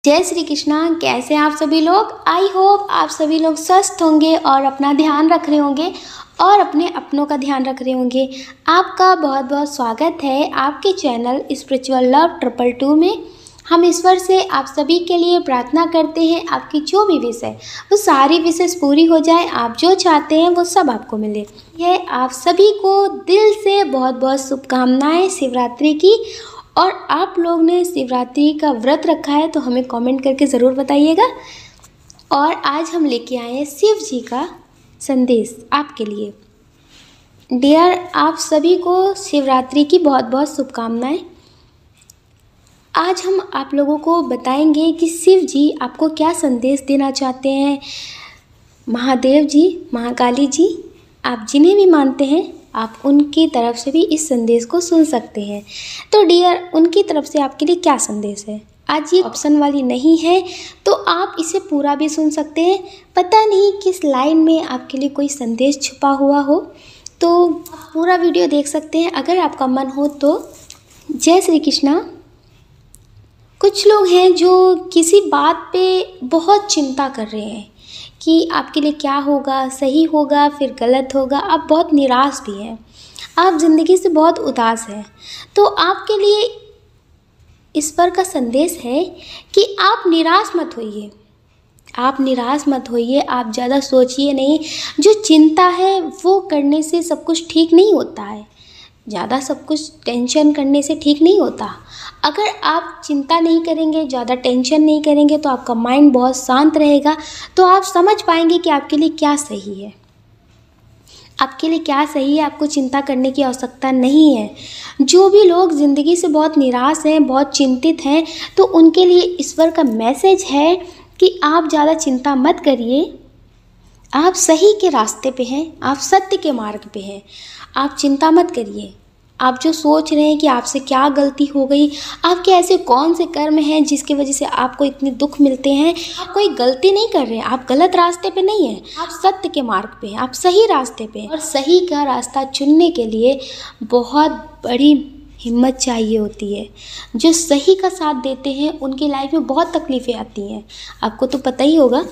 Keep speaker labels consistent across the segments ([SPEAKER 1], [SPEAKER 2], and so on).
[SPEAKER 1] जय श्री कृष्णा। कैसे हैं आप सभी लोग। आई होप आप सभी लोग स्वस्थ होंगे और अपना ध्यान रख रहे होंगे और अपने अपनों का ध्यान रख रहे होंगे। आपका बहुत बहुत स्वागत है आपके चैनल स्पिरिचुअल लव 222 में। हम ईश्वर से आप सभी के लिए प्रार्थना करते हैं आपकी जो भी विश है वो सारी विशेष पूरी हो जाए, आप जो चाहते हैं वो सब आपको मिले। यह आप सभी को दिल से बहुत बहुत शुभकामनाएं शिवरात्रि की। और आप लोग ने शिवरात्रि का व्रत रखा है तो हमें कमेंट करके ज़रूर बताइएगा। और आज हम लेके आए हैं शिव जी का संदेश आपके लिए। डियर, आप सभी को शिवरात्रि की बहुत बहुत शुभकामनाएं। आज हम आप लोगों को बताएंगे कि शिव जी आपको क्या संदेश देना चाहते हैं। महादेव जी, महाकाली जी, आप जिन्हें भी मानते हैं आप उनकी तरफ से भी इस संदेश को सुन सकते हैं। तो डियर, उनकी तरफ से आपके लिए क्या संदेश है। आज ये ऑप्शन वाली नहीं है तो आप इसे पूरा भी सुन सकते हैं। पता नहीं किस लाइन में आपके लिए कोई संदेश छुपा हुआ हो तो पूरा वीडियो देख सकते हैं अगर आपका मन हो तो। जय श्री कृष्णा। कुछ लोग हैं जो किसी बात पे बहुत चिंता कर रहे हैं कि आपके लिए क्या होगा, सही होगा फिर गलत होगा। आप बहुत निराश भी हैं, आप ज़िंदगी से बहुत उदास हैं। तो आपके लिए ईश्वर का संदेश है कि आप निराश मत होइए। आप निराश मत होइए, आप ज़्यादा सोचिए नहीं। जो चिंता है वो करने से सब कुछ ठीक नहीं होता है। ज़्यादा सब कुछ टेंशन करने से ठीक नहीं होता। अगर आप चिंता नहीं करेंगे, ज़्यादा टेंशन नहीं करेंगे तो आपका माइंड बहुत शांत रहेगा। तो आप समझ पाएंगे कि आपके लिए क्या सही है, आपके लिए क्या सही है। आपको चिंता करने की आवश्यकता नहीं है। जो भी लोग ज़िंदगी से बहुत निराश हैं, बहुत चिंतित हैं, तो उनके लिए ईश्वर का मैसेज है कि आप ज़्यादा चिंता मत करिए। आप सही के रास्ते पे हैं, आप सत्य के मार्ग पे हैं। आप चिंता मत करिए। आप जो सोच रहे हैं कि आपसे क्या गलती हो गई, आपके ऐसे कौन से कर्म हैं जिसकी वजह से आपको इतने दुख मिलते हैं, आप कोई गलती नहीं कर रहे हैं। आप गलत रास्ते पे नहीं हैं, आप सत्य के मार्ग पे हैं, आप सही रास्ते पे हैं। और सही का रास्ता चुनने के लिए बहुत बड़ी हिम्मत चाहिए होती है। जो सही का साथ देते हैं उनकी लाइफ में बहुत तकलीफ़ें आती हैं, आपको तो पता ही होगा।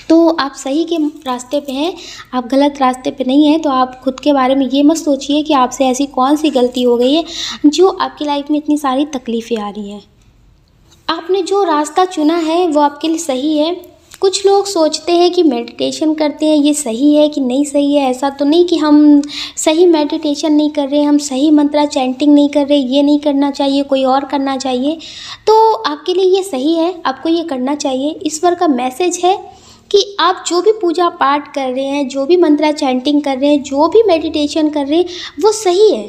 [SPEAKER 1] तो आप सही के रास्ते पे हैं, आप गलत रास्ते पे नहीं हैं। तो आप खुद के बारे में ये मत सोचिए कि आपसे ऐसी कौन सी गलती हो गई है जो आपकी लाइफ में इतनी सारी तकलीफ़ें आ रही हैं। आपने जो रास्ता चुना है वो आपके लिए सही है। कुछ लोग सोचते हैं कि मेडिटेशन करते हैं ये सही है कि नहीं सही है। ऐसा तो नहीं कि हम सही मेडिटेशन नहीं कर रहे, हम सही मंत्रा चैंटिंग नहीं कर रहे, ये नहीं करना चाहिए, कोई और करना चाहिए। तो आपके लिए ये सही है, आपको ये करना चाहिए। ईश्वर का मैसेज है कि आप जो भी पूजा पाठ कर रहे हैं, जो भी मंत्रा चैंटिंग कर रहे हैं, जो भी मेडिटेशन कर रहे हैं वो सही है।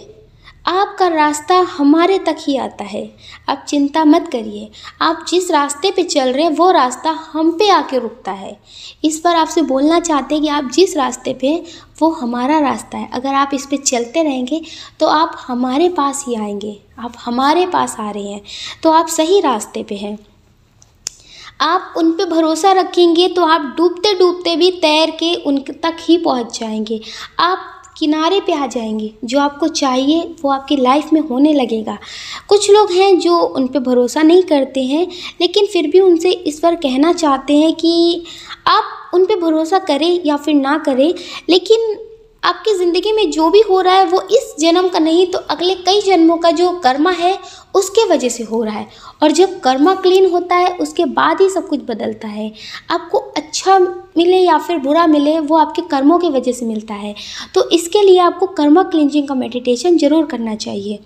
[SPEAKER 1] आपका रास्ता हमारे तक ही आता है। आप चिंता मत करिए। आप जिस रास्ते पे चल रहे हैं वो रास्ता हम पे आके रुकता है। इस पर आपसे बोलना चाहते हैं कि आप जिस रास्ते पे वो हमारा रास्ता है। अगर आप इस पे चलते रहेंगे तो आप हमारे पास ही आएंगे। आप हमारे पास आ रहे हैं तो आप सही रास्ते पे हैं। आप उन पे भरोसा रखेंगे तो आप डूबते डूबते भी तैर के उन तक ही पहुंच जाएंगे। आप किनारे पे आ जाएंगे। जो आपको चाहिए वो आपकी लाइफ में होने लगेगा। कुछ लोग हैं जो उन पे भरोसा नहीं करते हैं लेकिन फिर भी उनसे ईश्वर कहना चाहते हैं कि आप उन पे भरोसा करें या फिर ना करें, लेकिन आपकी ज़िंदगी में जो भी हो रहा है वो इस जन्म का नहीं तो अगले कई जन्मों का जो कर्मा है उसके वजह से हो रहा है। और जब कर्मा क्लीन होता है उसके बाद ही सब कुछ बदलता है। आपको अच्छा मिले या फिर बुरा मिले वो आपके कर्मों की वजह से मिलता है। तो इसके लिए आपको कर्मा क्लींजिंग का मेडिटेशन ज़रूर करना चाहिए।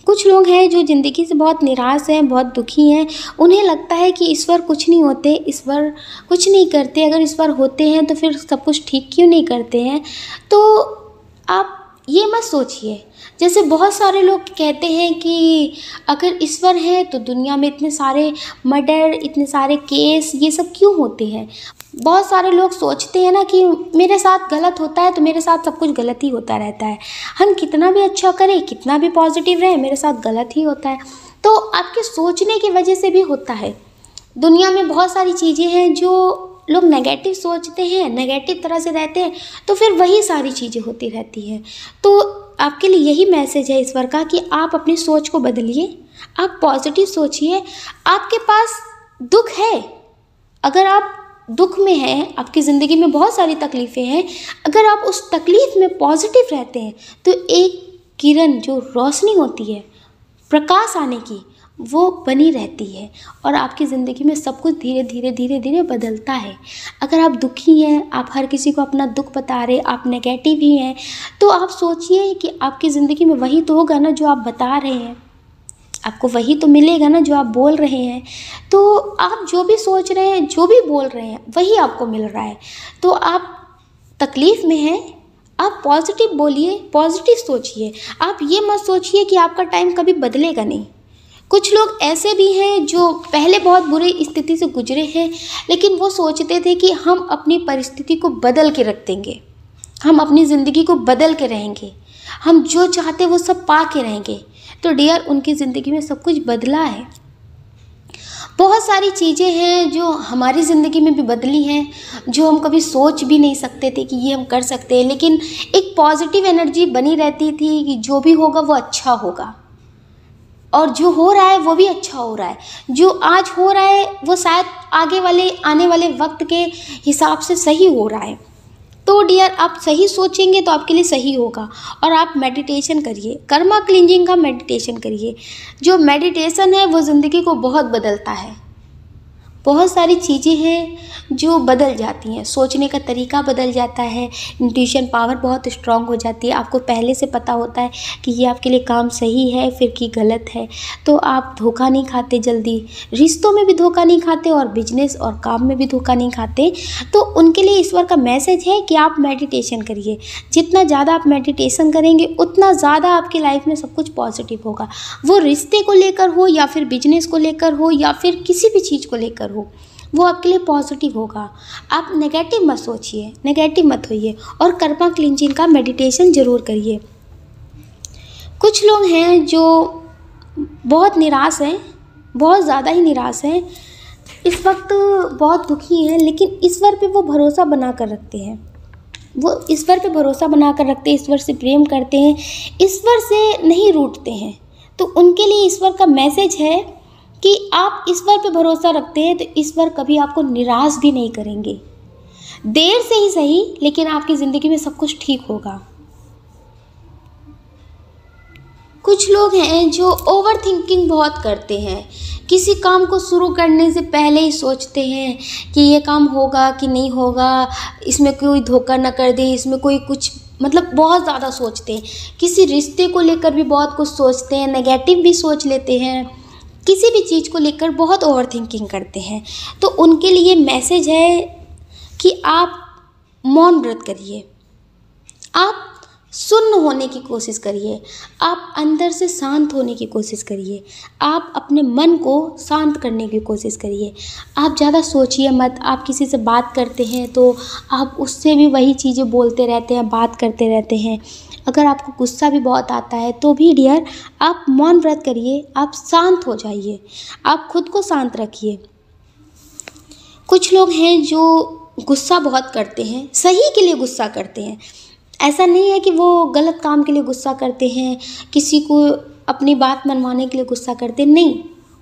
[SPEAKER 1] कुछ लोग हैं जो ज़िंदगी से बहुत निराश हैं, बहुत दुखी हैं। उन्हें लगता है कि ईश्वर कुछ नहीं होते, ईश्वर कुछ नहीं करते। अगर ईश्वर होते हैं तो फिर सब कुछ ठीक क्यों नहीं करते हैं। तो आप ये मत सोचिए। जैसे बहुत सारे लोग कहते हैं कि अगर ईश्वर है तो दुनिया में इतने सारे मर्डर, इतने सारे केस, ये सब क्यों होते हैं। बहुत सारे लोग सोचते हैं ना कि मेरे साथ गलत होता है तो मेरे साथ सब कुछ गलत ही होता रहता है। हम कितना भी अच्छा करें, कितना भी पॉजिटिव रहें, मेरे साथ गलत ही होता है। तो आपके सोचने की वजह से भी होता है। दुनिया में बहुत सारी चीज़ें हैं जो लोग नेगेटिव सोचते हैं, नेगेटिव तरह से रहते हैं तो फिर वही सारी चीज़ें होती रहती हैं। तो आपके लिए यही मैसेज है ईश्वर का कि आप अपनी सोच को बदलिए, आप पॉजिटिव सोचिए। आपके पास दुख है, अगर आप दुख में हैं, आपकी ज़िंदगी में बहुत सारी तकलीफ़ें हैं, अगर आप उस तकलीफ़ में पॉजिटिव रहते हैं तो एक किरण जो रोशनी होती है प्रकाश आने की, वो बनी रहती है और आपकी ज़िंदगी में सब कुछ धीरे धीरे धीरे धीरे बदलता है। अगर आप दुखी हैं, आप हर किसी को अपना दुख बता रहे, आप नेगेटिव ही हैं, तो आप सोचिए कि आपकी ज़िंदगी में वही तो होगा ना जो आप बता रहे हैं, आपको वही तो मिलेगा ना जो आप बोल रहे हैं। तो आप जो भी सोच रहे हैं, जो भी बोल रहे हैं, वही आपको मिल रहा है। तो आप तकलीफ़ में हैं, आप पॉजिटिव बोलिए, पॉजिटिव सोचिए। आप ये मत सोचिए कि आपका टाइम कभी बदलेगा नहीं। कुछ लोग ऐसे भी हैं जो पहले बहुत बुरी स्थिति से गुजरे हैं, लेकिन वो सोचते थे कि हम अपनी परिस्थिति को बदल के रख देंगे, हम अपनी ज़िंदगी को बदल के रहेंगे, हम जो चाहते वो सब पा के रहेंगे। तो डियर, उनकी ज़िंदगी में सब कुछ बदला है। बहुत सारी चीज़ें हैं जो हमारी ज़िंदगी में भी बदली हैं, जो हम कभी सोच भी नहीं सकते थे कि ये हम कर सकते हैं, लेकिन एक पॉजिटिव एनर्जी बनी रहती थी कि जो भी होगा वो अच्छा होगा, और जो हो रहा है वो भी अच्छा हो रहा है। जो आज हो रहा है वो शायद आने वाले वक्त के हिसाब से सही हो रहा है। तो डियर, आप सही सोचेंगे तो आपके लिए सही होगा। और आप मेडिटेशन करिए, कर्मा क्लींजिंग का मेडिटेशन करिए। जो मेडिटेशन है वो ज़िंदगी को बहुत बदलता है। बहुत सारी चीज़ें हैं जो बदल जाती हैं, सोचने का तरीका बदल जाता है, इंट्यूशन पावर बहुत स्ट्रांग हो जाती है। आपको पहले से पता होता है कि ये आपके लिए काम सही है फिर कि गलत है, तो आप धोखा नहीं खाते जल्दी, रिश्तों में भी धोखा नहीं खाते और बिजनेस और काम में भी धोखा नहीं खाते। तो उनके लिए ईश्वर का मैसेज है कि आप मेडिटेशन करिए। जितना ज़्यादा आप मेडिटेशन करेंगे उतना ज़्यादा आपकी लाइफ में सब कुछ पॉजिटिव होगा। वो रिश्ते को लेकर हो या फिर बिजनेस को लेकर हो या फिर किसी भी चीज़ को लेकर हो, वो आपके लिए पॉजिटिव होगा। आप नेगेटिव मत सोचिए, नेगेटिव मत होइए, और कर्मा क्लींजिंग का मेडिटेशन ज़रूर करिए। कुछ लोग हैं जो बहुत निराश हैं, बहुत ज़्यादा ही निराश हैं, इस वक्त बहुत दुखी हैं, लेकिन ईश्वर पे वो भरोसा बना कर रखते हैं। वो ईश्वर पे भरोसा बना कर रखते हैं, ईश्वर से प्रेम करते हैं, ईश्वर से नहीं रूठते हैं। तो उनके लिए ईश्वर का मैसेज है कि आप ईश्वर पे भरोसा रखते हैं तो ईश्वर कभी आपको निराश भी नहीं करेंगे। देर से ही सही, लेकिन आपकी ज़िंदगी में सब कुछ ठीक होगा। कुछ लोग हैं जो ओवर थिंकिंग बहुत करते हैं, किसी काम को शुरू करने से पहले ही सोचते हैं कि ये काम होगा कि नहीं होगा, इसमें कोई धोखा न कर दे, इसमें कोई कुछ, मतलब बहुत ज़्यादा सोचते हैं। किसी रिश्ते को लेकर भी बहुत कुछ सोचते हैं, नेगेटिव भी सोच लेते हैं, किसी भी चीज़ को लेकर बहुत ओवर थिंकिंग करते हैं। तो उनके लिए मैसेज है कि आप मौन व्रत करिए, आप शून्य होने की कोशिश करिए, आप अंदर से शांत होने की कोशिश करिए, आप अपने मन को शांत करने की कोशिश करिए। आप ज़्यादा सोचिए मत। आप किसी से बात करते हैं तो आप उससे भी वही चीज़ें बोलते रहते हैं, बात करते रहते हैं। अगर आपको गुस्सा भी बहुत आता है तो भी डियर, आप मौन व्रत करिए, आप शांत हो जाइए, आप खुद को शांत रखिए। कुछ लोग हैं जो गुस्सा बहुत करते हैं, सही के लिए गुस्सा करते हैं। ऐसा नहीं है कि वो गलत काम के लिए गुस्सा करते हैं, किसी को अपनी बात मनवाने के लिए गुस्सा करते हैं, नहीं।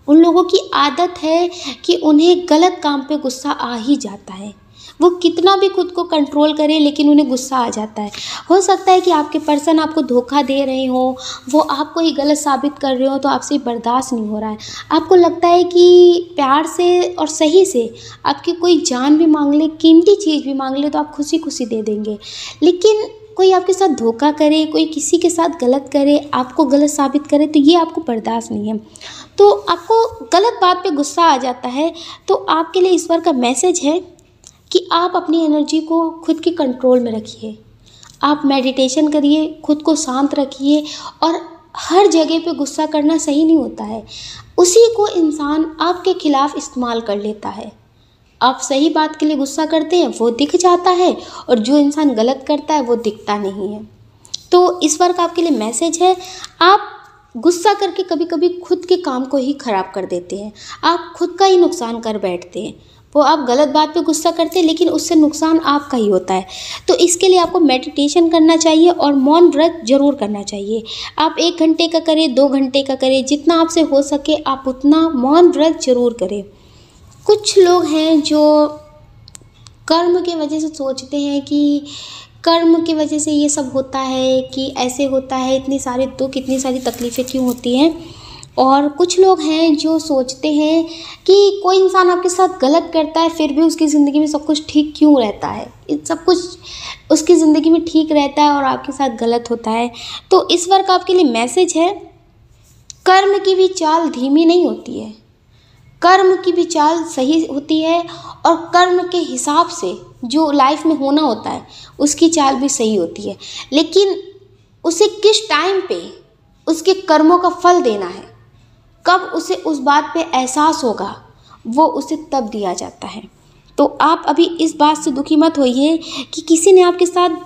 [SPEAKER 1] उन लोगों की आदत है कि उन्हें गलत काम पे गुस्सा आ ही जाता है। वो कितना भी खुद को कंट्रोल करे लेकिन उन्हें गुस्सा आ जाता है। हो सकता है कि आपके पर्सन आपको धोखा दे रहे हो, वो आपको ही गलत साबित कर रहे हो, तो आपसे बर्दाश्त नहीं हो रहा है। आपको लगता है कि प्यार से और सही से आपकी कोई जान भी मांग ले, कीमती चीज़ भी मांग ले, तो आप खुशी खुशी दे देंगे। लेकिन कोई आपके साथ धोखा करे, कोई किसी के साथ गलत करे, आपको गलत साबित करे, तो ये आपको बर्दाश्त नहीं है। तो आपको गलत बात पे गुस्सा आ जाता है। तो आपके लिए ईश्वर का मैसेज है कि आप अपनी एनर्जी को खुद के कंट्रोल में रखिए, आप मेडिटेशन करिए, खुद को शांत रखिए। और हर जगह पे गुस्सा करना सही नहीं होता है, उसी को इंसान आपके खिलाफ इस्तेमाल कर लेता है। आप सही बात के लिए गुस्सा करते हैं, वो दिख जाता है, और जो इंसान गलत करता है वो दिखता नहीं है। तो ईश्वर का आपके लिए मैसेज है, आप गुस्सा करके कभी कभी खुद के काम को ही ख़राब कर देते हैं, आप खुद का ही नुकसान कर बैठते हैं। वो आप गलत बात पे गुस्सा करते हैं लेकिन उससे नुकसान आपका ही होता है। तो इसके लिए आपको मेडिटेशन करना चाहिए और मौन व्रत जरूर करना चाहिए। आप 1 घंटे का करें, 2 घंटे का करें, जितना आपसे हो सके आप उतना मौन व्रत जरूर करें। कुछ लोग हैं जो कर्म की वजह से सोचते हैं कि कर्म की वजह से ये सब होता है, कि ऐसे होता है, इतनी सारे दुख, इतनी सारी तकलीफ़ें क्यों होती हैं। और कुछ लोग हैं जो सोचते हैं कि कोई इंसान आपके साथ गलत करता है फिर भी उसकी ज़िंदगी में सब कुछ ठीक क्यों रहता है, सब कुछ उसकी ज़िंदगी में ठीक रहता है और आपके साथ गलत होता है। तो इस वर्क आपके लिए मैसेज है, कर्म की भी चाल धीमी नहीं होती है, कर्म की भी चाल सही होती है, और कर्म के हिसाब से जो लाइफ में होना होता है उसकी चाल भी सही होती है। लेकिन उसे किस टाइम पे उसके कर्मों का फल देना है, कब उसे उस बात पे एहसास होगा, वो उसे तब दिया जाता है। तो आप अभी इस बात से दुखी मत होइए कि किसी ने आपके साथ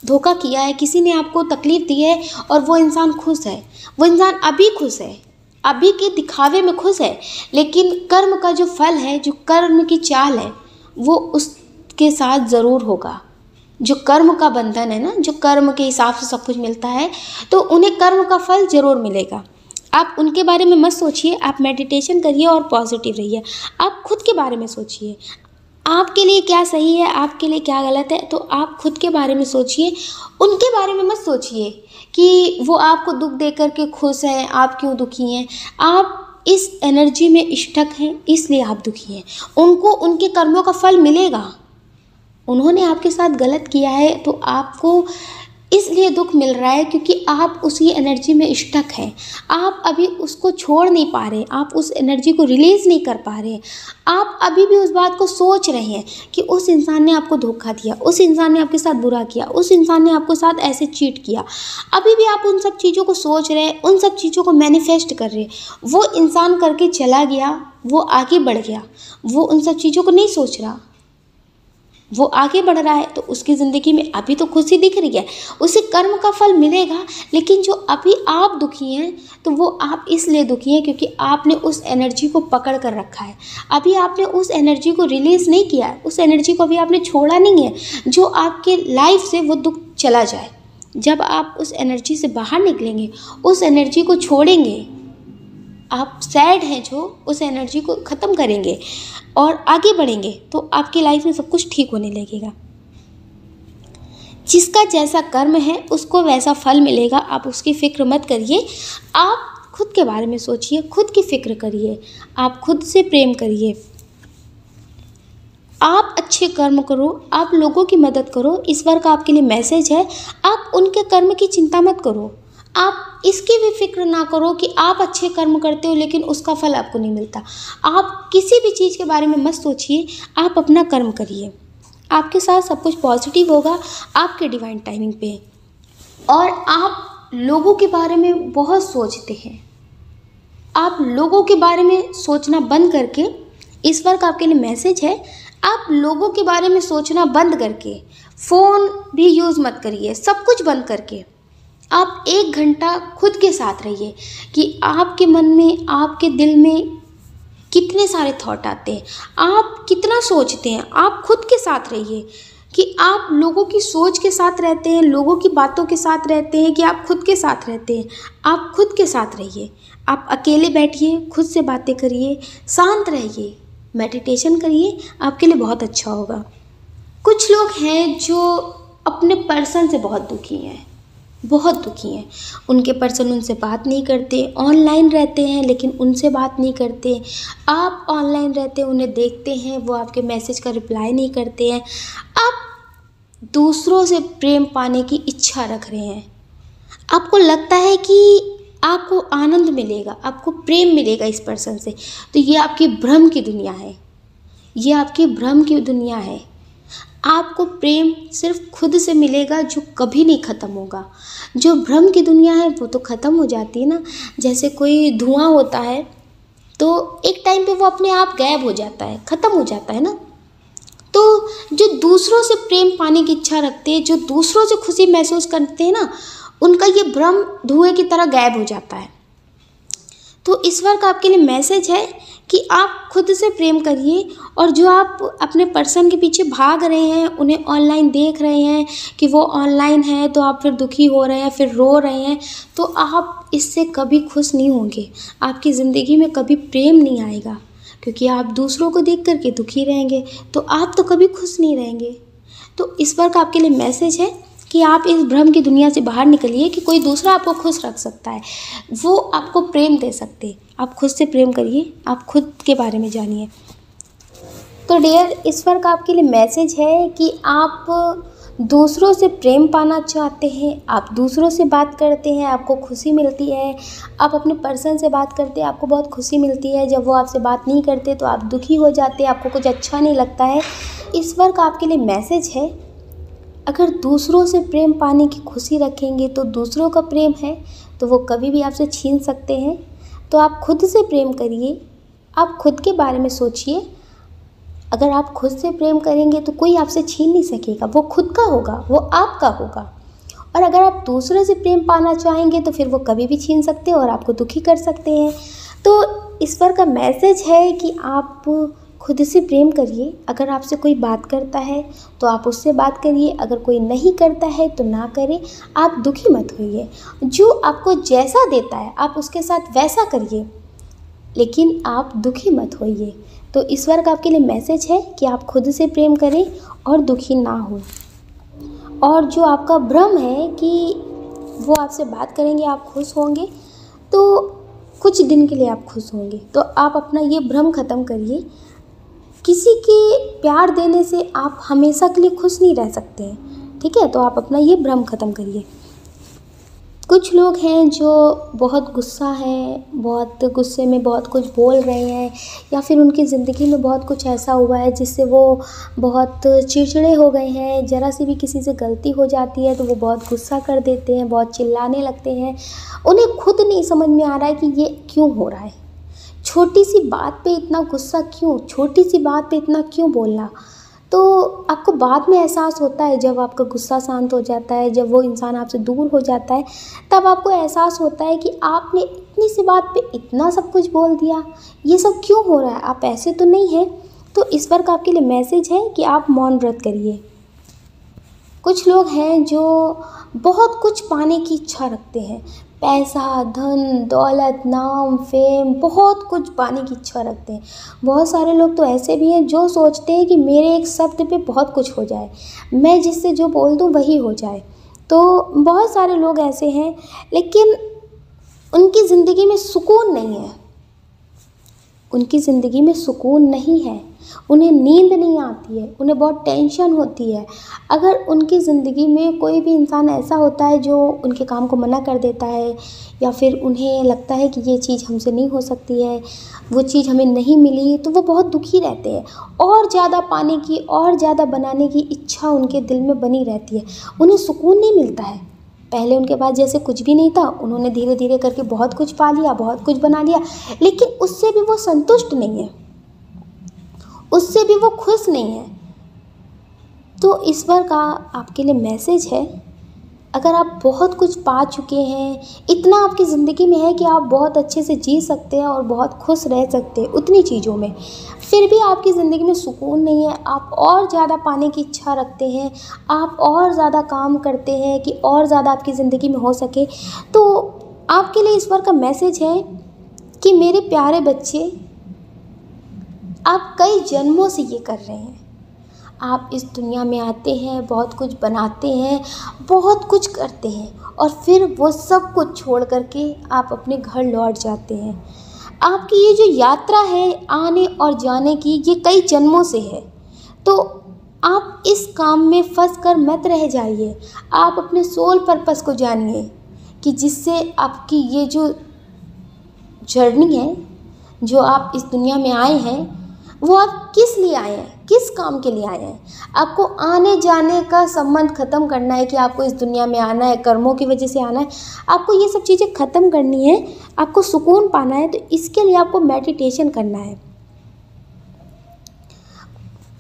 [SPEAKER 1] धोखा किया है, किसी ने आपको तकलीफ़ दी है और वो इंसान खुश है। वो इंसान अभी खुश है, अभी के दिखावे में खुश है, लेकिन कर्म का जो फल है, जो कर्म की चाल है, वो उसके साथ ज़रूर होगा। जो कर्म का बंधन है ना, जो कर्म के हिसाब से सब कुछ मिलता है, तो उन्हें कर्म का फल ज़रूर मिलेगा। आप उनके बारे में मत सोचिए, आप मेडिटेशन करिए और पॉजिटिव रहिए। आप खुद के बारे में सोचिए, आपके लिए क्या सही है, आपके लिए क्या गलत है, तो आप खुद के बारे में सोचिए। उनके बारे में मत सोचिए कि वो आपको दुख दे कर के खुश हैं, आप क्यों दुखी हैं। आप इस एनर्जी में स्टक हैं, इसलिए आप दुखी हैं। उनको उनके कर्मों का फल मिलेगा। उन्होंने आपके साथ गलत किया है तो आपको इसलिए दुख मिल रहा है क्योंकि आप उसी एनर्जी में स्टक हैं। आप अभी उसको छोड़ नहीं पा रहे, आप उस एनर्जी को रिलीज़ नहीं कर पा रहे। आप अभी भी उस बात को सोच रहे हैं कि उस इंसान ने आपको धोखा दिया, उस इंसान ने आपके साथ बुरा किया, उस इंसान ने आपको साथ ऐसे चीट किया। अभी भी आप उन सब चीज़ों को सोच रहे हैं, उन सब चीज़ों को मैनिफेस्ट कर रहे हैं। वो इंसान करके चला गया, वो आगे बढ़ गया, वो उन सब चीज़ों को नहीं सोच रहा, वो आगे बढ़ रहा है, तो उसकी ज़िंदगी में अभी तो खुशी दिख रही है, उसे कर्म का फल मिलेगा। लेकिन जो अभी आप दुखी हैं, तो वो आप इसलिए दुखी हैं क्योंकि आपने उस एनर्जी को पकड़ कर रखा है। अभी आपने उस एनर्जी को रिलीज़ नहीं किया है, उस एनर्जी को अभी आपने छोड़ा नहीं है, जो आपके लाइफ से वो दुख चला जाए। जब आप उस एनर्जी से बाहर निकलेंगे, उस एनर्जी को छोड़ेंगे, आप सैड हैं जो उस एनर्जी को ख़त्म करेंगे और आगे बढ़ेंगे, तो आपकी लाइफ में सब कुछ ठीक होने लगेगा। जिसका जैसा कर्म है उसको वैसा फल मिलेगा। आप उसकी फ़िक्र मत करिए, आप खुद के बारे में सोचिए, खुद की फ़िक्र करिए, आप खुद से प्रेम करिए, आप अच्छे कर्म करो, आप लोगों की मदद करो। इस बार का आपके लिए मैसेज है, आप उनके कर्म की चिंता मत करो। आप इसकी भी फिक्र ना करो कि आप अच्छे कर्म करते हो लेकिन उसका फल आपको नहीं मिलता। आप किसी भी चीज़ के बारे में मत सोचिए, आप अपना कर्म करिए, आपके साथ सब कुछ पॉजिटिव होगा आपके डिवाइन टाइमिंग पे। और आप लोगों के बारे में बहुत सोचते हैं, आप लोगों के बारे में सोचना बंद करके, इस वक्त आपके लिए मैसेज है, आप लोगों के बारे में सोचना बंद करके, फ़ोन भी यूज़ मत करिए, सब कुछ बंद करके आप 1 घंटा खुद के साथ रहिए कि आपके मन में, आपके दिल में कितने सारे थॉट आते हैं, आप कितना सोचते हैं। आप खुद के साथ रहिए कि आप लोगों की सोच के साथ रहते हैं, लोगों की बातों के साथ रहते हैं, कि आप खुद के साथ रहते हैं। आप खुद के साथ रहिए, आप अकेले बैठिए, खुद से बातें करिए, शांत रहिए, मेडिटेशन करिए, आपके लिए बहुत अच्छा होगा। कुछ लोग हैं जो अपने पर्सन से बहुत दुखी हैं, बहुत दुखी हैं। उनके पर्सन उनसे बात नहीं करते, ऑनलाइन रहते हैं लेकिन उनसे बात नहीं करते। आप ऑनलाइन रहते हैं, उन्हें देखते हैं, वो आपके मैसेज का रिप्लाई नहीं करते हैं। आप दूसरों से प्रेम पाने की इच्छा रख रहे हैं, आपको लगता है कि आपको आनंद मिलेगा, आपको प्रेम मिलेगा इस पर्सन से, तो ये आपकी भ्रम की दुनिया है, ये आपकी भ्रम की दुनिया है। आपको प्रेम सिर्फ खुद से मिलेगा जो कभी नहीं ख़त्म होगा। जो भ्रम की दुनिया है वो तो ख़त्म हो जाती है ना, जैसे कोई धुआं होता है तो एक टाइम पे वो अपने आप गायब हो जाता है, ख़त्म हो जाता है ना। तो जो दूसरों से प्रेम पाने की इच्छा रखते हैं, जो दूसरों से खुशी महसूस करते हैं ना, उनका ये भ्रम धुएं की तरह गायब हो जाता है। तो इस बार का आपके लिए मैसेज है कि आप खुद से प्रेम करिए, और जो आप अपने पर्सन के पीछे भाग रहे हैं, उन्हें ऑनलाइन देख रहे हैं कि वो ऑनलाइन है तो आप फिर दुखी हो रहे हैं, फिर रो रहे हैं, तो आप इससे कभी खुश नहीं होंगे, आपकी ज़िंदगी में कभी प्रेम नहीं आएगा। क्योंकि आप दूसरों को देख करके दुखी रहेंगे तो आप तो कभी खुश नहीं रहेंगे। तो इस बार का आपके लिए मैसेज है कि आप इस भ्रम की दुनिया से बाहर निकलिए कि कोई दूसरा आपको खुश रख सकता है, वो आपको प्रेम दे सकते हैं। आप खुद से प्रेम करिए, आप खुद के बारे में जानिए। तो डियर, इस बार का आपके लिए मैसेज है कि आप दूसरों से प्रेम पाना चाहते हैं, आप दूसरों से बात करते हैं, आपको खुशी मिलती है। आप अपने पर्सन से बात करते हैं, आपको बहुत खुशी मिलती है। जब वो आपसे बात नहीं करते तो आप दुखी हो जाते हैं, आपको कुछ अच्छा नहीं लगता है। इस बार का आपके लिए मैसेज है, अगर दूसरों से प्रेम पाने की खुशी रखेंगे तो दूसरों का प्रेम है तो वो कभी भी आपसे छीन सकते हैं। तो आप खुद से प्रेम करिए, आप खुद के बारे में सोचिए। अगर आप खुद से प्रेम करेंगे तो कोई आपसे छीन नहीं सकेगा, वो खुद का होगा, वो आपका होगा। और अगर आप दूसरों से प्रेम पाना चाहेंगे तो फिर वो कभी भी छीन सकते हैं और आपको दुखी कर सकते हैं। तो इस बार का मैसेज है कि आप खुद से प्रेम करिए। अगर आपसे कोई बात करता है तो आप उससे बात करिए, अगर कोई नहीं करता है तो ना करें। आप दुखी मत होइए, जो आपको जैसा देता है आप उसके साथ वैसा करिए, लेकिन आप दुखी मत होइए। तो इस बार का आपके लिए मैसेज है कि आप खुद से प्रेम करें और दुखी ना हो। और जो आपका भ्रम है कि वो आपसे बात करेंगे आप खुश होंगे, तो कुछ दिन के लिए आप खुश होंगे, तो आप अपना ये भ्रम ख़त्म करिए। किसी के प्यार देने से आप हमेशा के लिए खुश नहीं रह सकते हैं, ठीक है। तो आप अपना ये भ्रम ख़त्म करिए। कुछ लोग हैं जो बहुत गुस्सा है, बहुत गुस्से में बहुत कुछ बोल रहे हैं, या फिर उनकी ज़िंदगी में बहुत कुछ ऐसा हुआ है जिससे वो बहुत चिड़चिड़े हो गए हैं। ज़रा सी भी किसी से गलती हो जाती है तो वो बहुत गुस्सा कर देते हैं, बहुत चिल्लाने लगते हैं। उन्हें खुद नहीं समझ में आ रहा है कि ये क्यों हो रहा है, छोटी सी बात पे इतना गुस्सा क्यों, छोटी सी बात पे इतना क्यों बोलना। तो आपको बाद में एहसास होता है, जब आपका गुस्सा शांत हो जाता है, जब वो इंसान आपसे दूर हो जाता है, तब आपको एहसास होता है कि आपने इतनी सी बात पे इतना सब कुछ बोल दिया, ये सब क्यों हो रहा है, आप ऐसे तो नहीं हैं। तो इस बार का आपके लिए मैसेज है कि आप मौन व्रत करिए। कुछ लोग हैं जो बहुत कुछ पाने की इच्छा रखते हैं, पैसा, धन, दौलत, नाम, फेम, बहुत कुछ पाने की इच्छा रखते हैं। बहुत सारे लोग तो ऐसे भी हैं जो सोचते हैं कि मेरे एक शब्द पे बहुत कुछ हो जाए, मैं जिससे जो बोल दूँ वही हो जाए। तो बहुत सारे लोग ऐसे हैं, लेकिन उनकी ज़िंदगी में सुकून नहीं है, उनकी ज़िंदगी में सुकून नहीं है, उन्हें नींद नहीं आती है, उन्हें बहुत टेंशन होती है। अगर उनकी ज़िंदगी में कोई भी इंसान ऐसा होता है जो उनके काम को मना कर देता है, या फिर उन्हें लगता है कि ये चीज़ हमसे नहीं हो सकती है, वो चीज़ हमें नहीं मिली, तो वो बहुत दुखी रहते हैं। और ज़्यादा पाने की, और ज़्यादा बनाने की इच्छा उनके दिल में बनी रहती है, उन्हें सुकून नहीं मिलता है। पहले उनके पास जैसे कुछ भी नहीं था, उन्होंने धीरे धीरे करके बहुत कुछ पा लिया, बहुत कुछ बना लिया, लेकिन उससे भी वो संतुष्ट नहीं है, उससे भी वो खुश नहीं है। तो इस बार का आपके लिए मैसेज है, अगर आप बहुत कुछ पा चुके हैं, इतना आपकी ज़िंदगी में है कि आप बहुत अच्छे से जी सकते हैं और बहुत खुश रह सकते हैं उतनी चीज़ों में, फिर भी आपकी ज़िंदगी में सुकून नहीं है, आप और ज़्यादा पाने की इच्छा रखते हैं, आप और ज़्यादा काम करते हैं कि और ज़्यादा आपकी ज़िंदगी में हो सके, तो आपके लिए इस बार का मैसेज है कि मेरे प्यारे बच्चे, आप कई जन्मों से ये कर रहे हैं। आप इस दुनिया में आते हैं, बहुत कुछ बनाते हैं, बहुत कुछ करते हैं, और फिर वो सब कुछ छोड़ करके आप अपने घर लौट जाते हैं। आपकी ये जो यात्रा है आने और जाने की, ये कई जन्मों से है। तो आप इस काम में फंस कर मत रह जाइए, आप अपने सोल पर्पस को जानिए कि जिससे आपकी ये जो जर्नी है, जो आप इस दुनिया में आए हैं, वो आप किस लिए आए हैं, किस काम के लिए आए हैं। आपको आने जाने का संबंध ख़त्म करना है कि आपको इस दुनिया में आना है, कर्मों की वजह से आना है, आपको ये सब चीज़ें ख़त्म करनी है, आपको सुकून पाना है। तो इसके लिए आपको मेडिटेशन करना है।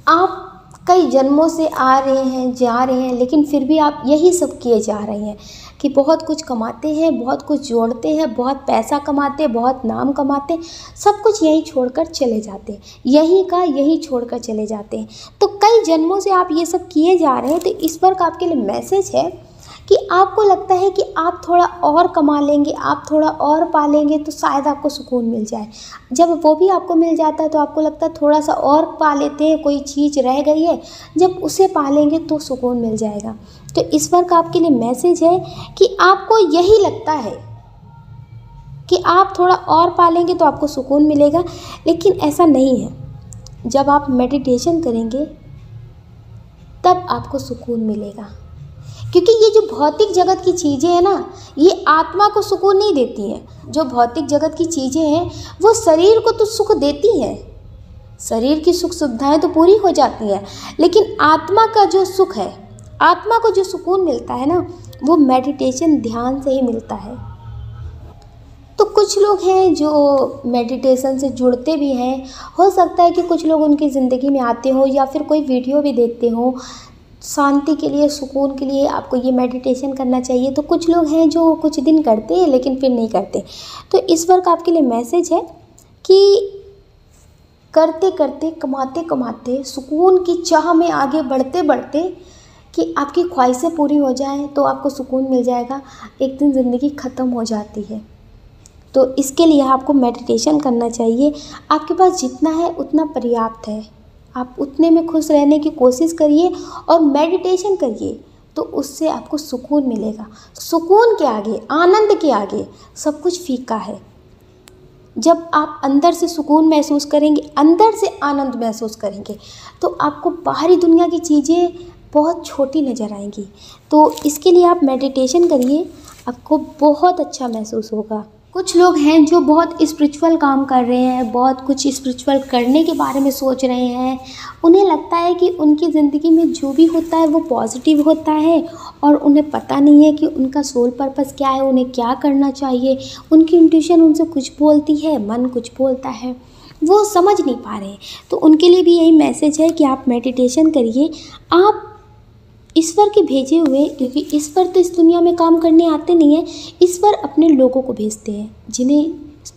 [SPEAKER 1] आप कई जन्मों से आ रहे हैं, जा रहे हैं, लेकिन फिर भी आप यही सब किए जा रहे हैं कि बहुत कुछ कमाते हैं, बहुत कुछ जोड़ते हैं, बहुत पैसा कमाते हैं, बहुत नाम कमाते हैं, सब कुछ यही छोड़कर चले जाते हैं, यही का यही छोड़कर चले जाते हैं। तो कई जन्मों से आप ये सब किए जा रहे हैं। तो इस पर का आपके लिए मैसेज है कि आपको लगता है कि आप थोड़ा और कमा लेंगे, आप थोड़ा और पा लेंगे तो शायद आपको सुकून मिल जाए। जब वो भी आपको मिल जाता है तो आपको लगता है थोड़ा सा और पा लेते हैं, कोई चीज़ रह गई है, जब उसे पा लेंगे तो सुकून मिल जाएगा। तो ईश्वर का आपके लिए मैसेज है कि आपको यही लगता है कि आप थोड़ा और पा लेंगे तो आपको सुकून मिलेगा, लेकिन ऐसा नहीं है। जब आप मेडिटेशन करेंगे तब आपको सुकून मिलेगा, क्योंकि ये जो भौतिक जगत की चीज़ें हैं ना, ये आत्मा को सुकून नहीं देती हैं। जो भौतिक जगत की चीज़ें हैं वो शरीर को तो सुख देती हैं, शरीर की सुख सुविधाएं तो पूरी हो जाती हैं, लेकिन आत्मा का जो सुख है, आत्मा को जो सुकून मिलता है ना, वो मेडिटेशन ध्यान से ही मिलता है। तो कुछ लोग हैं जो मेडिटेशन से जुड़ते भी हैं, हो सकता है कि कुछ लोग उनकी ज़िंदगी में आते हो या फिर कोई वीडियो भी देखते हो शांति के लिए, सुकून के लिए आपको ये मेडिटेशन करना चाहिए। तो कुछ लोग हैं जो कुछ दिन करते हैं लेकिन फिर नहीं करते। तो ईश्वर का आपके लिए मैसेज है कि करते करते, कमाते कमाते, सुकून की चाह में आगे बढ़ते बढ़ते कि आपकी ख्वाहिशें पूरी हो जाएं तो आपको सुकून मिल जाएगा। एक दिन ज़िंदगी ख़त्म हो जाती है। तो इसके लिए आपको मेडिटेशन करना चाहिए। आपके पास जितना है उतना पर्याप्त है, आप उतने में खुश रहने की कोशिश करिए और मेडिटेशन करिए, तो उससे आपको सुकून मिलेगा। सुकून के आगे, आनंद के आगे सब कुछ फीका है। जब आप अंदर से सुकून महसूस करेंगे, अंदर से आनंद महसूस करेंगे, तो आपको बाहरी दुनिया की चीज़ें बहुत छोटी नज़र आएंगी। तो इसके लिए आप मेडिटेशन करिए, आपको बहुत अच्छा महसूस होगा। कुछ लोग हैं जो बहुत स्पिरिचुअल काम कर रहे हैं, बहुत कुछ स्पिरिचुअल करने के बारे में सोच रहे हैं। उन्हें लगता है कि उनकी ज़िंदगी में जो भी होता है वो पॉजिटिव होता है, और उन्हें पता नहीं है कि उनका सोल पर्पस क्या है, उन्हें क्या करना चाहिए। उनकी इंट्यूशन उनसे कुछ बोलती है, मन कुछ बोलता है, वो समझ नहीं पा रहे। तो उनके लिए भी यही मैसेज है कि आप मेडिटेशन करिए। आप ईश्वर के भेजे हुए, क्योंकि ईश्वर तो इस दुनिया में काम करने आते नहीं हैं, ईश्वर अपने लोगों को भेजते हैं, जिन्हें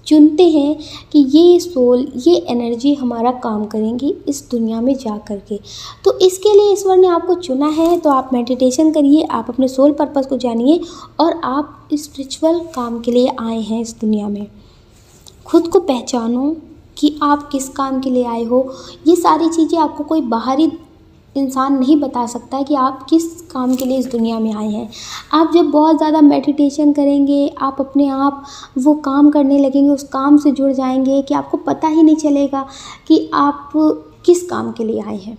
[SPEAKER 1] चुनते हैं कि ये सोल, ये एनर्जी हमारा काम करेंगी इस दुनिया में जा कर के। तो इसके लिए ईश्वर ने आपको चुना है। तो आप मेडिटेशन करिए, आप अपने सोल पर्पस को जानिए, और आप स्पिरिचुअल काम के लिए आए हैं इस दुनिया में। खुद को पहचानो कि आप किस काम के लिए आए हो। ये सारी चीज़ें आपको कोई बाहरी इंसान नहीं बता सकता है कि आप किस काम के लिए इस दुनिया में आए हैं। आप जब बहुत ज़्यादा मेडिटेशन करेंगे, आप अपने आप वो काम करने लगेंगे, उस काम से जुड़ जाएंगे कि आपको पता ही नहीं चलेगा कि आप किस काम के लिए आए हैं।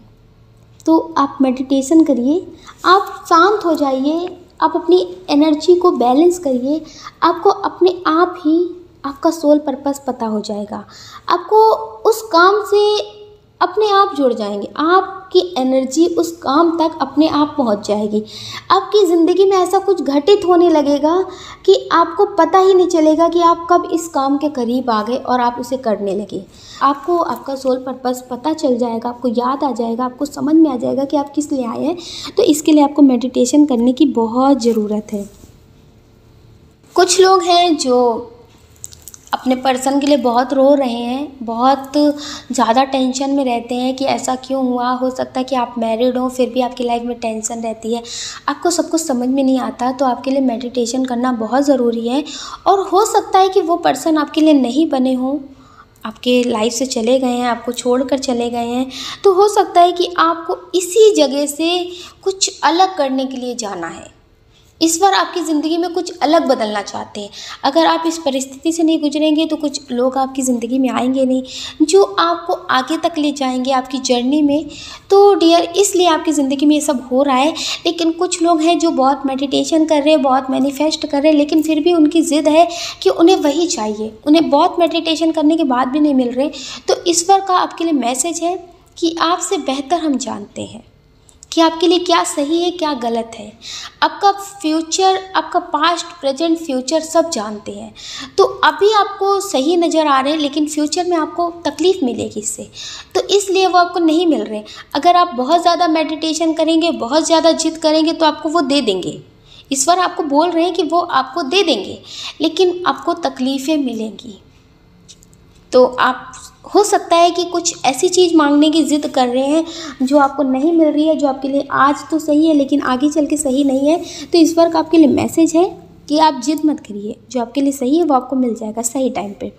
[SPEAKER 1] तो आप मेडिटेशन करिए, आप शांत हो जाइए, आप अपनी एनर्जी को बैलेंस करिए। आपको अपने आप ही आपका सोल पर्पस पता हो जाएगा। आपको उस काम से अपने आप जुड़ जाएंगे, आपकी एनर्जी उस काम तक अपने आप पहुंच जाएगी। आपकी ज़िंदगी में ऐसा कुछ घटित होने लगेगा कि आपको पता ही नहीं चलेगा कि आप कब इस काम के करीब आ गए और आप उसे करने लगे। आपको आपका सोल पर्पस पता चल जाएगा, आपको याद आ जाएगा, आपको समझ में आ जाएगा कि आप किस लिए आए हैं। तो इसके लिए आपको मेडिटेशन करने की बहुत ज़रूरत है। कुछ लोग हैं जो अपने पर्सन के लिए बहुत रो रहे हैं, बहुत ज़्यादा टेंशन में रहते हैं कि ऐसा क्यों हुआ। हो सकता है कि आप मैरिड हो, फिर भी आपकी लाइफ में टेंशन रहती है, आपको सब कुछ समझ में नहीं आता। तो आपके लिए मेडिटेशन करना बहुत ज़रूरी है। और हो सकता है कि वो पर्सन आपके लिए नहीं बने हों, आपके लाइफ से चले गए हैं, आपको छोड़कर चले गए हैं। तो हो सकता है कि आपको इसी जगह से कुछ अलग करने के लिए जाना है। ईश्वर आपकी ज़िंदगी में कुछ अलग बदलना चाहते हैं। अगर आप इस परिस्थिति से नहीं गुजरेंगे तो कुछ लोग आपकी ज़िंदगी में आएंगे नहीं जो आपको आगे तक ले जाएंगे आपकी जर्नी में। तो डियर, इसलिए आपकी ज़िंदगी में ये सब हो रहा है। लेकिन कुछ लोग हैं जो बहुत मेडिटेशन कर रहे हैं, बहुत मैनिफेस्ट कर रहे हैं, लेकिन फिर भी उनकी ज़िद है कि उन्हें वही चाहिए, उन्हें बहुत मेडिटेशन करने के बाद भी नहीं मिल रहे। तो ईश्वर का आपके लिए मैसेज है कि आपसे बेहतर हम जानते हैं कि आपके लिए क्या सही है, क्या गलत है। आपका फ्यूचर, आपका पास्ट, प्रेजेंट, फ्यूचर सब जानते हैं। तो अभी आपको सही नज़र आ रहे हैं, लेकिन फ्यूचर में आपको तकलीफ़ मिलेगी इससे, तो इसलिए वो आपको नहीं मिल रहे। अगर आप बहुत ज़्यादा मेडिटेशन करेंगे, बहुत ज़्यादा जिद करेंगे, तो आपको वो दे देंगे। ईश्वर आपको बोल रहे हैं कि वो आपको दे देंगे, लेकिन आपको तकलीफ़ें मिलेंगी। तो आप हो सकता है कि कुछ ऐसी चीज़ मांगने की ज़िद कर रहे हैं जो आपको नहीं मिल रही है, जो आपके लिए आज तो सही है लेकिन आगे चल के सही नहीं है। तो ईश्वर का आपके लिए मैसेज है कि आप जिद मत करिए, जो आपके लिए सही है वो आपको मिल जाएगा सही टाइम पे।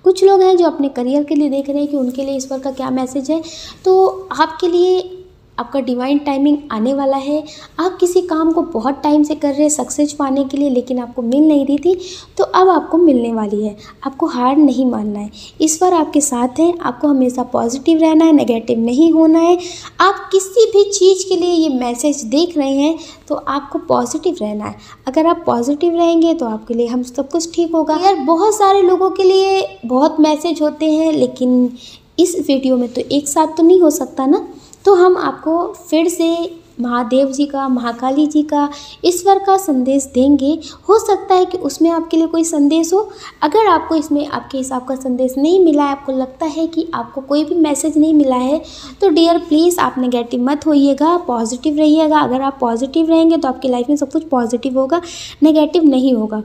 [SPEAKER 1] कुछ लोग हैं जो अपने करियर के लिए देख रहे हैं कि उनके लिए ईश्वर का क्या मैसेज है। तो आपके लिए आपका डिवाइन टाइमिंग आने वाला है। आप किसी काम को बहुत टाइम से कर रहे हैं सक्सेस पाने के लिए, लेकिन आपको मिल नहीं रही थी, तो अब आपको मिलने वाली है। आपको हार नहीं मानना है, ईश्वर आपके साथ है। आपको हमेशा पॉजिटिव रहना है, नेगेटिव नहीं होना है। आप किसी भी चीज़ के लिए ये मैसेज देख रहे हैं तो आपको पॉजिटिव रहना है। अगर आप पॉजिटिव रहेंगे तो आपके लिए हम सब कुछ ठीक होगा। यार बहुत सारे लोगों के लिए बहुत मैसेज होते हैं, लेकिन इस वीडियो में तो एक साथ तो नहीं हो सकता ना। तो हम आपको फिर से महादेव जी का, महाकाली जी का, ईश्वर का संदेश देंगे। हो सकता है कि उसमें आपके लिए कोई संदेश हो। अगर आपको इसमें आपके हिसाब का संदेश नहीं मिला है, आपको लगता है कि आपको कोई भी मैसेज नहीं मिला है, तो डियर प्लीज़ आप नेगेटिव मत होइएगा, पॉजिटिव रहिएगा। अगर आप पॉजिटिव रहेंगे तो आपकी लाइफ में सब कुछ पॉजिटिव होगा, नेगेटिव नहीं होगा।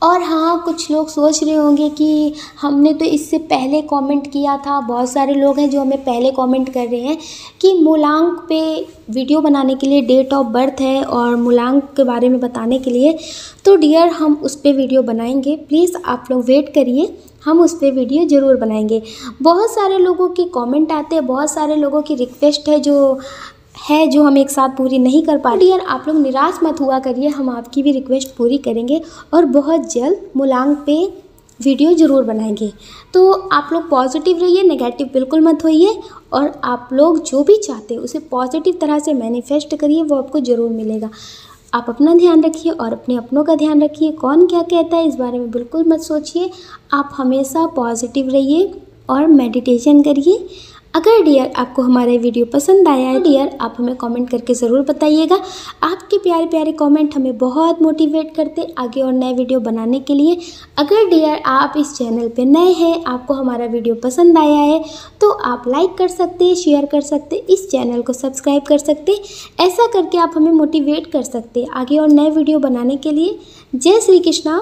[SPEAKER 1] और हाँ, कुछ लोग सोच रहे होंगे कि हमने तो इससे पहले कमेंट किया था। बहुत सारे लोग हैं जो हमें पहले कमेंट कर रहे हैं कि मूलांक पे वीडियो बनाने के लिए डेट ऑफ बर्थ है और मूलांक के बारे में बताने के लिए। तो डियर हम उस पर वीडियो बनाएंगे, प्लीज़ आप लोग वेट करिए, हम उस पर वीडियो ज़रूर बनाएंगे। बहुत सारे लोगों की कमेंट आते हैं, बहुत सारे लोगों की रिक्वेस्ट है जो हम एक साथ पूरी नहीं कर पा रहे। डियर आप लोग निराश मत हुआ करिए, हम आपकी भी रिक्वेस्ट पूरी करेंगे और बहुत जल्द मूलांक पे वीडियो ज़रूर बनाएंगे। तो आप लोग पॉजिटिव रहिए, नेगेटिव बिल्कुल मत होइए। और आप लोग जो भी चाहते हैं उसे पॉजिटिव तरह से मैनिफेस्ट करिए, वो आपको ज़रूर मिलेगा। आप अपना ध्यान रखिए और अपने अपनों का ध्यान रखिए। कौन क्या कहता है इस बारे में बिल्कुल मत सोचिए। आप हमेशा पॉजिटिव रहिए और मेडिटेशन करिए। अगर डियर आपको हमारा वीडियो पसंद आया है डियर आप हमें कमेंट करके ज़रूर बताइएगा। आपके प्यारे प्यारे कमेंट हमें बहुत मोटिवेट करते आगे और नए वीडियो बनाने के लिए। अगर डियर आप इस चैनल पे नए हैं, आपको हमारा वीडियो पसंद आया है, तो आप लाइक कर सकते हैं, शेयर कर सकते, इस चैनल को सब्सक्राइब कर सकते। ऐसा करके आप हमें मोटिवेट कर सकते आगे और नए वीडियो बनाने के लिए। जय श्री कृष्णा।